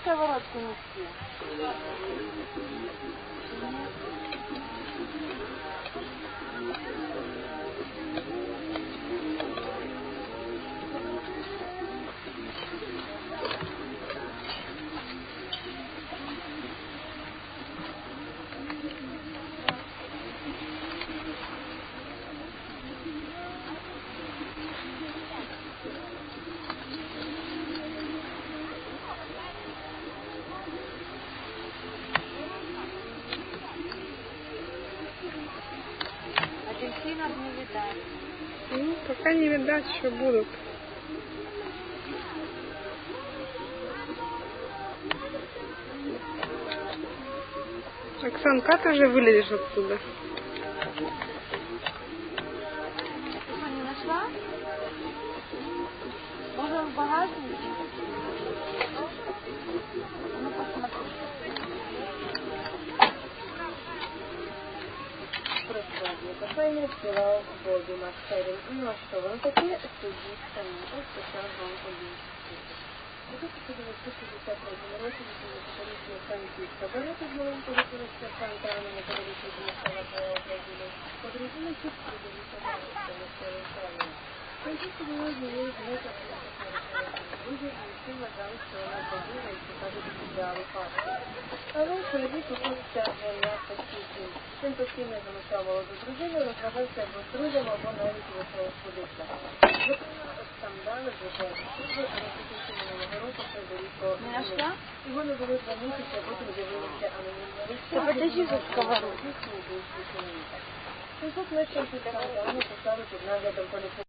сковородку нести? Апельсинов не видать. Ну, пока не видать, что будут. Оксан, как ты уже вылезешь отсюда? Что, не нашла? Может, в багажнике? Ну, посмотри. Какой не успевал в воду на сцене. Ну а что, вы такие судьи сами. Вот сейчас вам убийство. В 1963 році поліція Франківська берете знову поліцейська центральна методична місцева України. Подрозили тут подивіться на місцеві правила. Франківська була знову знову друзі, і всі вважали, що вона побила і покажуть ідеали партії. Але коли попався на постійний, він постійно залишав молоду дружину, розважався або з друзями, або навіть вийшов ходити. Зокрема, скандали, звичайно, служби, а на року Федоріко Не нашла? його не було 2 місяці, а потім з'явилися анонімні листи. Подожди за сковородку. Тут мешканці скандалу поставили під наглядом поліцейських.